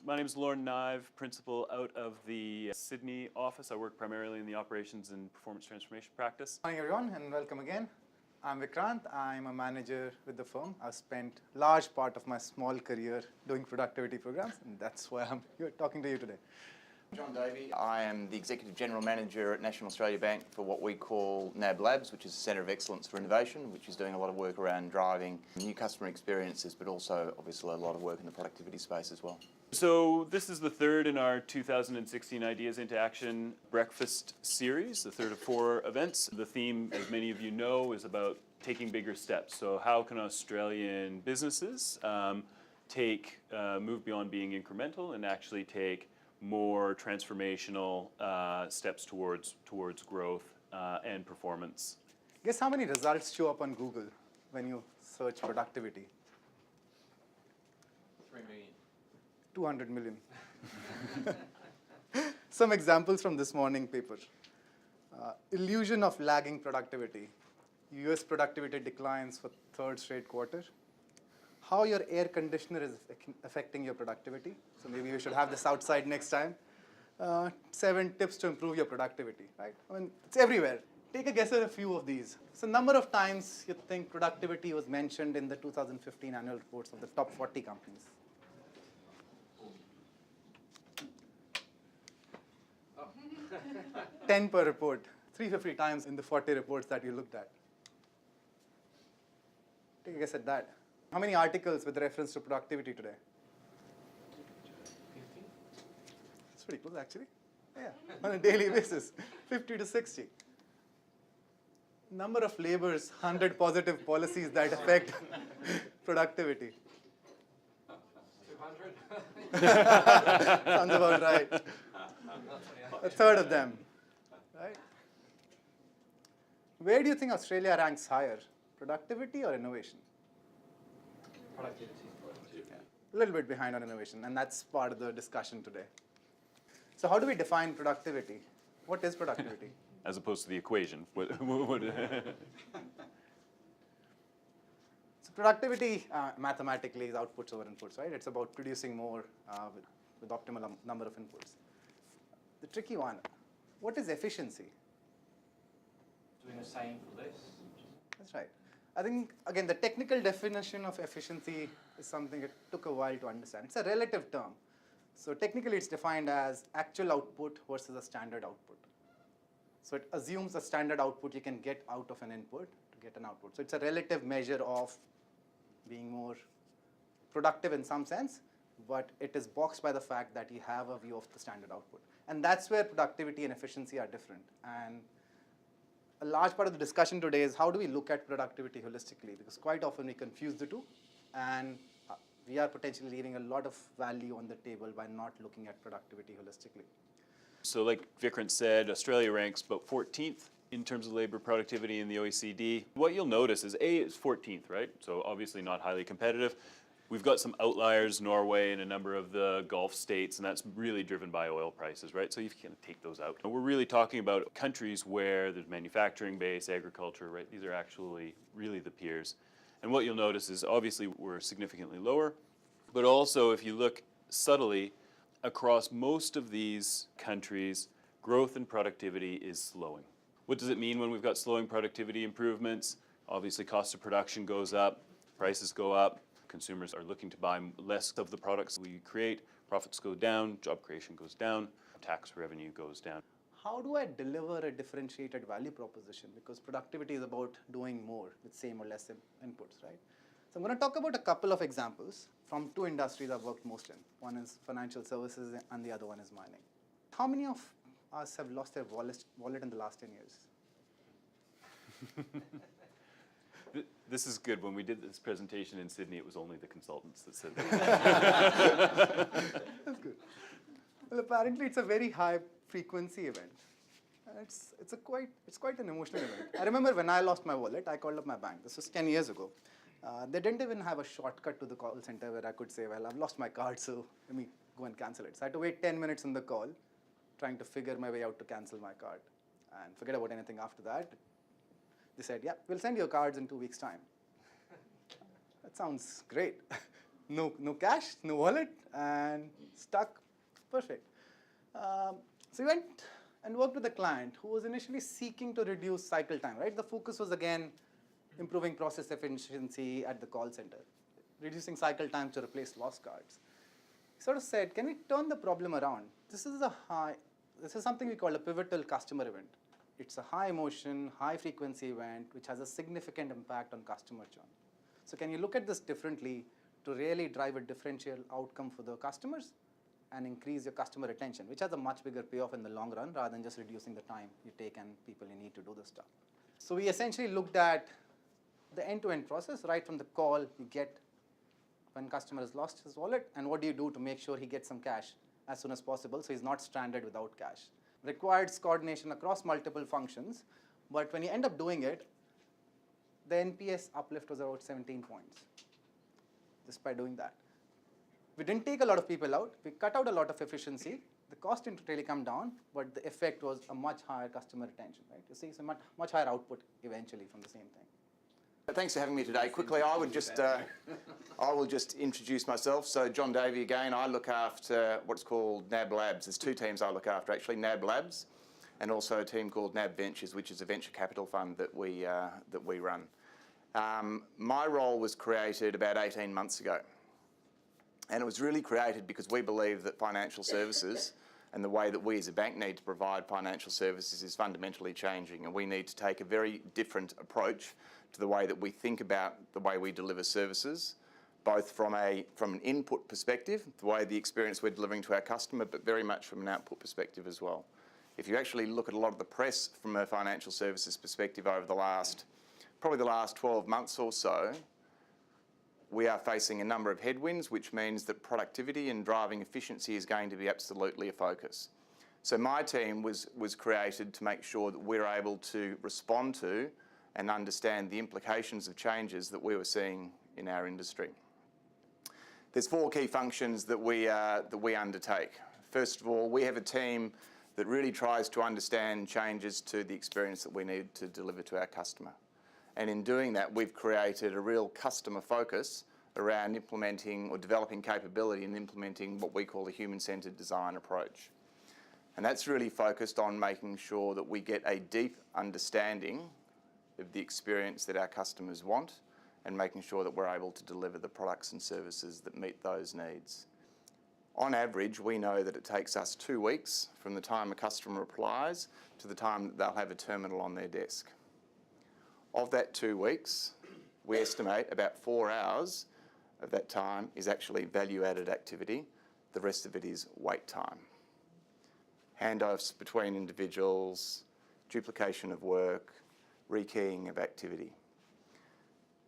My name is Lauren Nive, principal out of the Sydney office. I work primarily in the operations and performance transformation practice. Good morning, everyone, and welcome again. I'm Vikrant. I'm a manager with the firm. I've spent large part of my small career doing productivity programs, and that's why I'm here talking to you today. John Davey. I am the Executive General Manager at National Australia Bank for what we call NAB Labs, which is a Centre of Excellence for Innovation, which is doing a lot of work around driving new customer experiences, but also obviously a lot of work in the productivity space as well. So this is the third in our 2016 Ideas into Action breakfast series, the third of 4 events. The theme, as many of you know, is about taking bigger steps. So how can Australian businesses move beyond being incremental and actually take more transformational steps towards growth and performance. Guess how many results show up on Google when you search productivity? 3 million. 200 million. Some examples from this morning paper. Illusion of lagging productivity. US productivity declines for 3rd straight quarter. How your air conditioner is affecting your productivity. So maybe you should have this outside next time. 7 tips to improve your productivity, right? I mean, it's everywhere. Take a guess at a few of these. So number of times you think productivity was mentioned in the 2015 annual reports of the top 40 companies. 10 per report, 350 times in the 40 reports that you looked at. Take a guess at that. How many articles with reference to productivity today? 50? That's pretty close, actually. Yeah, on a daily basis, 50 to 60. Number of labors, 100 positive policies that affect productivity. 200? Sounds about right. A third of them, right? Where do you think Australia ranks higher, productivity or innovation? Productivity. A little bit behind on innovation, and that's part of the discussion today. So how do we define productivity? What is productivity? As opposed to the equation. So productivity mathematically is outputs over inputs, right? It's about producing more with optimal number of inputs. The tricky one, what is efficiency? Doing the same for less. That's right. I think, again, the technical definition of efficiency is something it took a while to understand. It's a relative term. So technically, it's defined as actual output versus a standard output. So it assumes a standard output you can get out of an input to get an output. So it's a relative measure of being more productive in some sense, but it is boxed by the fact that you have a view of the standard output. And that's where productivity and efficiency are different. And a large part of the discussion today is how do we look at productivity holistically? Because quite often we confuse the two, and we are potentially leaving a lot of value on the table by not looking at productivity holistically. So like Vikrant said, Australia ranks about 14th in terms of labor productivity in the OECD. What you'll notice is A is 14th, right? So obviously not highly competitive. We've got some outliers, Norway and a number of the Gulf states, and that's really driven by oil prices, right? So you can take those out. And we're really talking about countries where there's manufacturing base, agriculture, right? These are actually really the peers. And what you'll notice is obviously we're significantly lower, but also if you look subtly, across most of these countries, growth and productivity is slowing. What does it mean when we've got slowing productivity improvements? Obviously cost of production goes up, prices go up. Consumers are looking to buy less of the products we create, profits go down, job creation goes down, tax revenue goes down. How do I deliver a differentiated value proposition? Because productivity is about doing more with same or less inputs, right? So I'm going to talk about a couple of examples from 2 industries I've worked most in. One is financial services and the other one is mining. How many of us have lost their wallet in the last 10 years? This is good. When we did this presentation in Sydney, it was only the consultants that said that. That's good. Well, apparently it's a very high frequency event. It's quite an emotional event. I remember when I lost my wallet, I called up my bank. This was 10 years ago. They didn't even have a shortcut to the call center where I could say, well, I've lost my card, so let me go and cancel it. So I had to wait 10 minutes on the call, trying to figure my way out to cancel my card. And forget about anything after that. They said, yeah, we'll send you your cards in 2 weeks' time. That sounds great. no cash, no wallet, and stuck. Perfect. So we went and worked with a client who was initially seeking to reduce cycle time, right? The focus was again improving process efficiency at the call center, reducing cycle time to replace lost cards. He sort of said, can we turn the problem around? This is something we call a pivotal customer event. It's a high emotion, high frequency event which has a significant impact on customer churn. So can you look at this differently to really drive a differential outcome for the customers and increase your customer retention, which has a much bigger payoff in the long run rather than just reducing the time you take and people you need to do the stuff. So we essentially looked at the end-to-end process, right from the call you get when customer has lost his wallet, and what do you do to make sure he gets some cash as soon as possible so he's not stranded without cash. Requires coordination across multiple functions, but when you end up doing it, the NPS uplift was about 17 points just by doing that. We didn't take a lot of people out. We cut out a lot of efficiency. The cost didn't really come down, but the effect was a much higher customer retention, right? You see, it's a much higher output eventually from the same thing. Thanks for having me today. Quickly, I will just introduce myself. So John Davey again. I look after what's called NAB Labs. There's two teams I look after actually, NAB Labs, and also a team called NAB Ventures, which is a venture capital fund that we run. My role was created about 18 months ago, and it was really created because we believe that financial services and the way that we as a bank need to provide financial services is fundamentally changing, and we need to take a very different approach to the way that we think about the way we deliver services, both from an input perspective, the way the experience we're delivering to our customer, but very much from an output perspective as well. If you actually look at a lot of the press from a financial services perspective over probably the last 12 months or so, we are facing a number of headwinds, which means that productivity and driving efficiency is going to be absolutely a focus. So my team was created to make sure that we're able to respond to and understand the implications of changes that we were seeing in our industry. There's four key functions that we undertake. First of all, we have a team that really tries to understand changes to the experience that we need to deliver to our customer. And in doing that, we've created a real customer focus around implementing or developing capability and implementing what we call a human-centred design approach. And that's really focused on making sure that we get a deep understanding of the experience that our customers want and making sure that we're able to deliver the products and services that meet those needs. On average, we know that it takes us 2 weeks from the time a customer applies to the time that they'll have a terminal on their desk. Of that 2 weeks, we estimate about 4 hours of that time is actually value-added activity. The rest of it is wait time. Handoffs between individuals, duplication of work, rekeying of activity.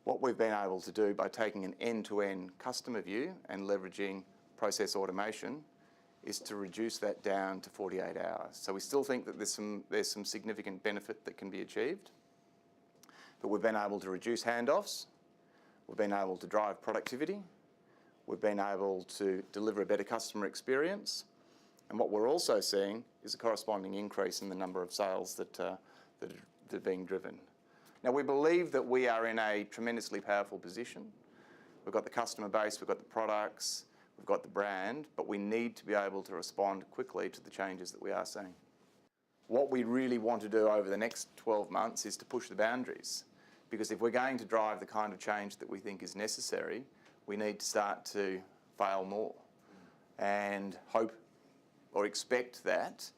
What we've been able to do by taking an end-to-end customer view and leveraging process automation is to reduce that down to 48 hours. So we still think that there's some significant benefit that can be achieved, but we've been able to reduce handoffs, we've been able to drive productivity, we've been able to deliver a better customer experience, and what we're also seeing is a corresponding increase in the number of sales that are being driven. Now, we believe that we are in a tremendously powerful position. We've got the customer base, we've got the products, we've got the brand, but we need to be able to respond quickly to the changes that we are seeing. What we really want to do over the next 12 months is to push the boundaries, because if we're going to drive the kind of change that we think is necessary, we need to start to fail more and hope or expect that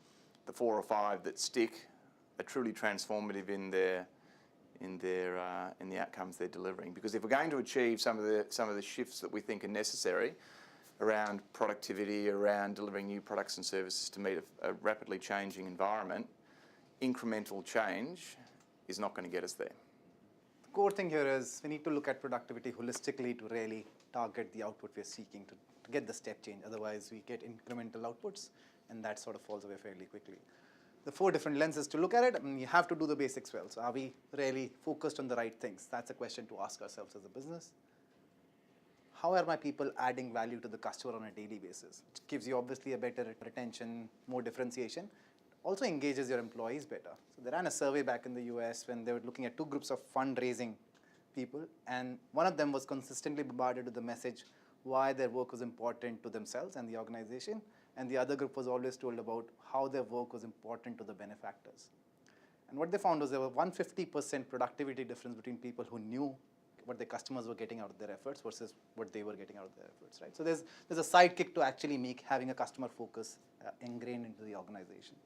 the 4 or 5 that stick are truly transformative in the outcomes they're delivering. Because if we're going to achieve some of the shifts that we think are necessary around productivity, around delivering new products and services to meet a rapidly changing environment, incremental change is not going to get us there. The core thing here is we need to look at productivity holistically to really target the output we're seeking to get the step change. Otherwise, we get incremental outputs, and that sort of falls away fairly quickly. The 4 different lenses to look at it, you have to do the basics well. So are we really focused on the right things? That's a question to ask ourselves as a business. How are my people adding value to the customer on a daily basis? It gives you obviously a better retention, more differentiation. Also engages your employees better. So they ran a survey back in the US when they were looking at 2 groups of fundraising people, and one of them was consistently bombarded with the message, why their work was important to themselves and the organization, and the other group was always told about how their work was important to the benefactors. And what they found was there were 150% productivity difference between people who knew what their customers were getting out of their efforts versus what they were getting out of their efforts, right? So there's a sidekick to actually having a customer focus ingrained into the organization.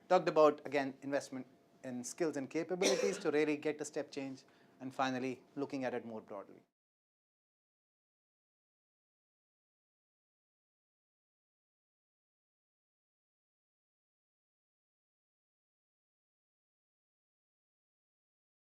Talked about, again, investment in skills and capabilities to really get a step change, and finally, looking at it more broadly.